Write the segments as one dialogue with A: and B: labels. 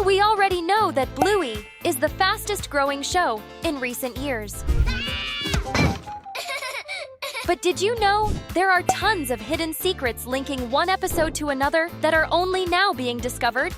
A: we already know that Bluey is the fastest growing show in recent years. But did you know there are tons of hidden secrets linking one episode to another that are only now being discovered?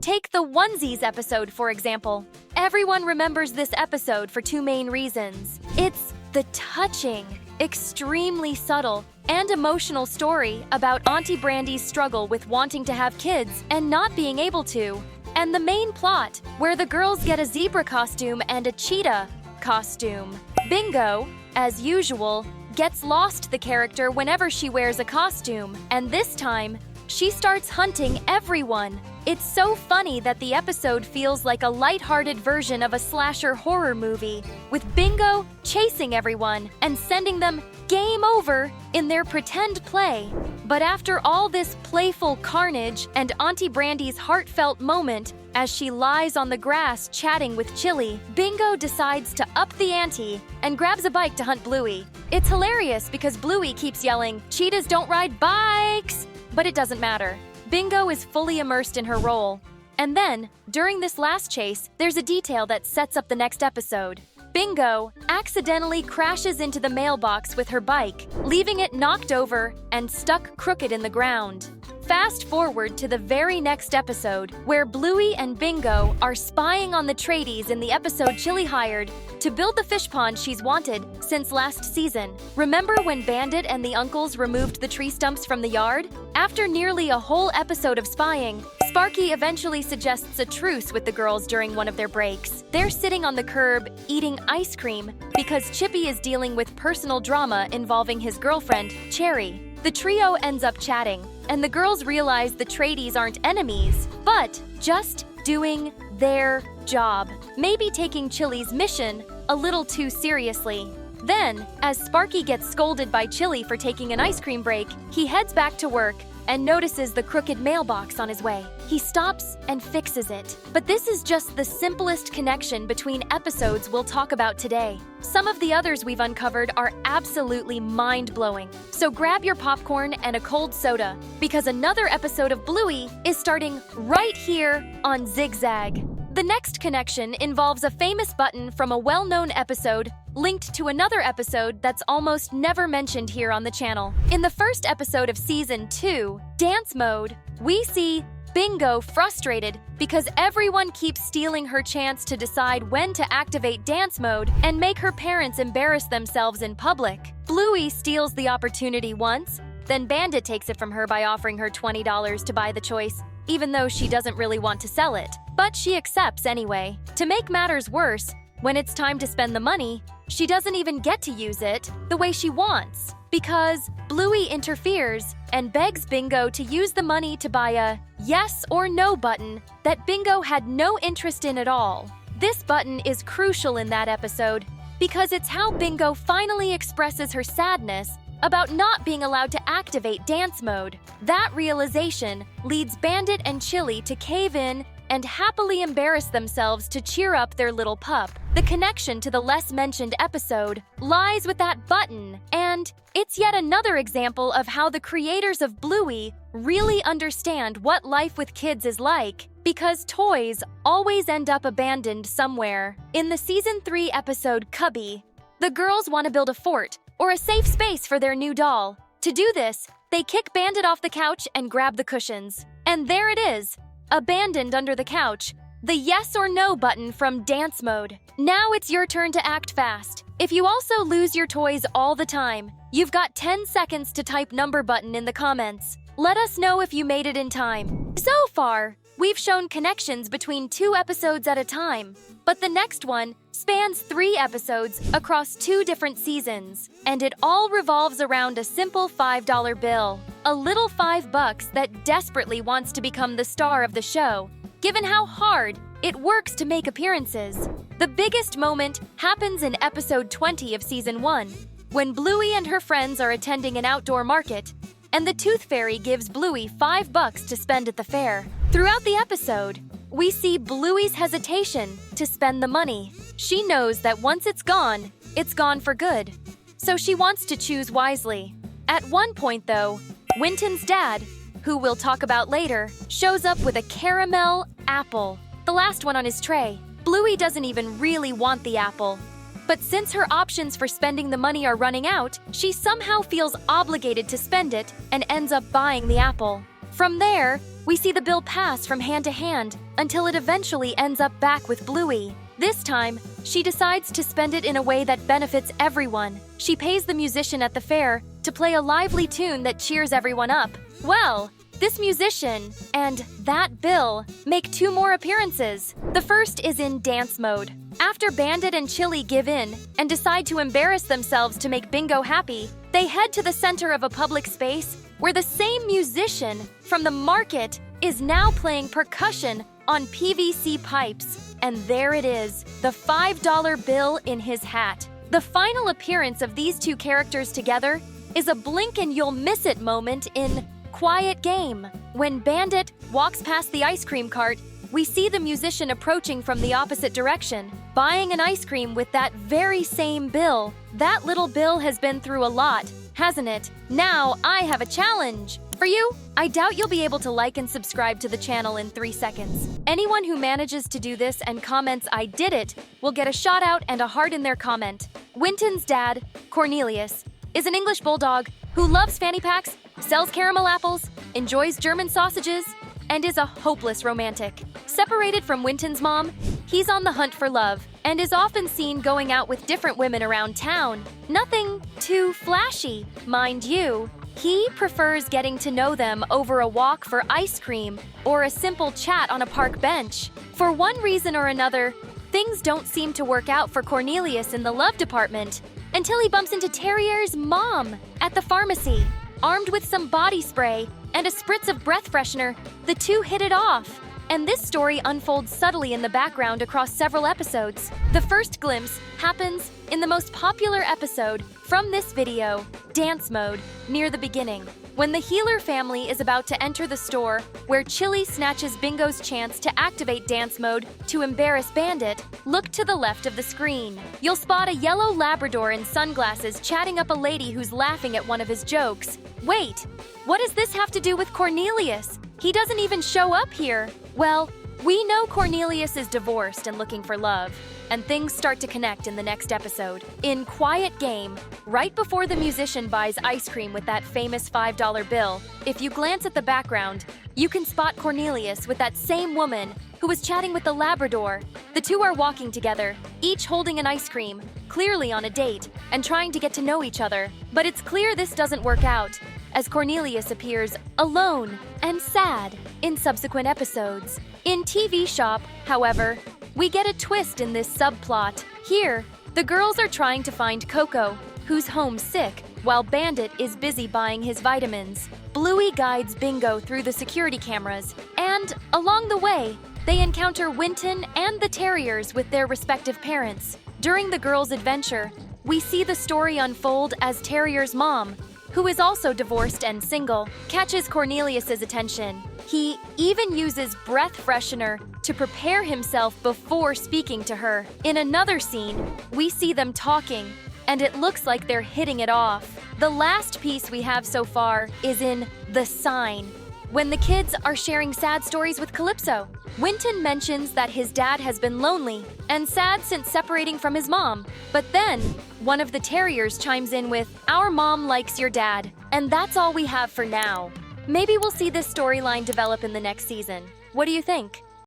A: Take the Onesies episode, for example. Everyone remembers this episode for two main reasons. It's the touching, extremely subtle, and emotional story about Auntie Brandy's struggle with wanting to have kids and not being able to, and the main plot, where the girls get a zebra costume and a cheetah costume. Bingo, as usual, gets lost the character whenever she wears a costume, and this time, she starts hunting everyone. It's so funny that the episode feels like a lighthearted version of a slasher horror movie, with Bingo chasing everyone and sending them game over in their pretend play. But after all this playful carnage and Auntie Brandy's heartfelt moment, as she lies on the grass chatting with Chili, Bingo decides to up the ante and grabs a bike to hunt Bluey. It's hilarious because Bluey keeps yelling, "Cheetahs don't ride bikes!" But it doesn't matter. Bingo is fully immersed in her role. And then, during this last chase, there's a detail that sets up the next episode. Bingo accidentally crashes into the mailbox with her bike, leaving it knocked over and stuck crooked in the ground. Fast forward to the very next episode, where Bluey and Bingo are spying on the tradies in the episode Chili hired to build the fish pond she's wanted since last season. Remember when Bandit and the uncles removed the tree stumps from the yard? After nearly a whole episode of spying, Sparky eventually suggests a truce with the girls during one of their breaks. They're sitting on the curb, eating ice cream, because Chippy is dealing with personal drama involving his girlfriend, Cherry. The trio ends up chatting, and the girls realize the tradies aren't enemies, but just doing their job, maybe taking Chili's mission a little too seriously. Then, as Sparky gets scolded by Chili for taking an ice cream break, he heads back to work and notices the crooked mailbox on his way. He stops and fixes it. But this is just the simplest connection between episodes we'll talk about today. Some of the others we've uncovered are absolutely mind-blowing. So grab your popcorn and a cold soda, because another episode of Bluey is starting right here on Zigzag. The next connection involves a famous button from a well-known episode linked to another episode that's almost never mentioned here on the channel. In the first episode of Season 2, Dance Mode, we see Bingo frustrated because everyone keeps stealing her chance to decide when to activate Dance Mode and make her parents embarrass themselves in public. Bluey steals the opportunity once, then Bandit takes it from her by offering her $20 to buy the choice, even though she doesn't really want to sell it. But she accepts anyway. To make matters worse, when it's time to spend the money, she doesn't even get to use it the way she wants, because Bluey interferes and begs Bingo to use the money to buy a yes or no button that Bingo had no interest in at all. This button is crucial in that episode because it's how Bingo finally expresses her sadness about not being allowed to activate Dance Mode. That realization leads Bandit and Chili to cave in and happily embarrass themselves to cheer up their little pup. The connection to the less-mentioned episode lies with that button, and it's yet another example of how the creators of Bluey really understand what life with kids is like, because toys always end up abandoned somewhere. In the Season 3 episode Cubby, the girls want to build a fort or a safe space for their new doll. To do this, they kick Bandit off the couch and grab the cushions. And there it is, abandoned under the couch, the yes or no button from Dance Mode. Now it's your turn to act fast. If you also lose your toys all the time, you've got 10 seconds to type number button in the comments. Let us know if you made it in time. So far, we've shown connections between 2 episodes at a time, but the next one spans 3 episodes across 2 different seasons, and it all revolves around a simple $5 bill. A little $5 that desperately wants to become the star of the show, given how hard it works to make appearances. The biggest moment happens in episode 20 of Season 1, when Bluey and her friends are attending an outdoor market, and the Tooth Fairy gives Bluey $5 to spend at the fair. Throughout the episode, we see Bluey's hesitation to spend the money. She knows that once it's gone for good. So she wants to choose wisely. At one point, though, Winton's dad, who we'll talk about later, shows up with a caramel apple, the last one on his tray. Bluey doesn't even really want the apple. But since her options for spending the money are running out, she somehow feels obligated to spend it and ends up buying the apple. From there, we see the bill pass from hand to hand until it eventually ends up back with Bluey. This time, she decides to spend it in a way that benefits everyone. She pays the musician at the fair to play a lively tune that cheers everyone up. Well, this musician and that bill make 2 more appearances. The first is in dance mode. After Bandit and Chili give in and decide to embarrass themselves to make Bingo happy, they head to the center of a public space where the same musician from the market is now playing percussion on PVC pipes. And there it is, the $5 bill in his hat. The final appearance of these 2 characters together is a blink and you'll miss it moment in Quiet Game. When Bandit walks past the ice cream cart, we see the musician approaching from the opposite direction, buying an ice cream with that very same bill. That little bill has been through a lot, hasn't it? Now I have a challenge for you. I doubt you'll be able to like and subscribe to the channel in 3 seconds. Anyone who manages to do this and comments "I did it" will get a shout out and a heart in their comment. Winton's dad, Cornelius, is an English bulldog who loves fanny packs, sells caramel apples, enjoys German sausages, and is a hopeless romantic. Separated from Winton's mom, he's on the hunt for love and is often seen going out with different women around town. Nothing too flashy, mind you. He prefers getting to know them over a walk for ice cream or a simple chat on a park bench. For one reason or another, things don't seem to work out for Cornelius in the love department until he bumps into Terrier's mom at the pharmacy. Armed with some body spray and a spritz of breath freshener, the 2 hit it off. And this story unfolds subtly in the background across several episodes. The first glimpse happens in the most popular episode from this video, Dance Mode, near the beginning. When the Healer family is about to enter the store where Chili snatches Bingo's chance to activate Dance Mode to embarrass Bandit, look to the left of the screen. You'll spot a yellow Labrador in sunglasses chatting up a lady who's laughing at one of his jokes. Wait, what does this have to do with Cornelius? He doesn't even show up here. Well, we know Cornelius is divorced and looking for love, and things start to connect in the next episode. In Quiet Game, right before the musician buys ice cream with that famous $5 bill, if you glance at the background, you can spot Cornelius with that same woman who was chatting with the Labrador. The 2 are walking together, each holding an ice cream, clearly on a date, and trying to get to know each other. But it's clear this doesn't work out, as Cornelius appears alone and sad in subsequent episodes. In TV Shop, however, we get a twist in this subplot. Here, the girls are trying to find Coco, who's homesick, while Bandit is busy buying his vitamins. Bluey guides Bingo through the security cameras, and along the way, they encounter Winton and the Terriers with their respective parents. During the girls' adventure, we see the story unfold as Terrier's mom, who is also divorced and single, catches Cornelius's attention. He even uses breath freshener to prepare himself before speaking to her. In another scene, we see them talking, and it looks like they're hitting it off. The last piece we have so far is in The Sign, when the kids are sharing sad stories with Calypso. Winton mentions that his dad has been lonely and sad since separating from his mom. But then, one of the Terriers chimes in with, "Our mom likes your dad." And that's all we have for now. Maybe we'll see this storyline develop in the next season. What do you think?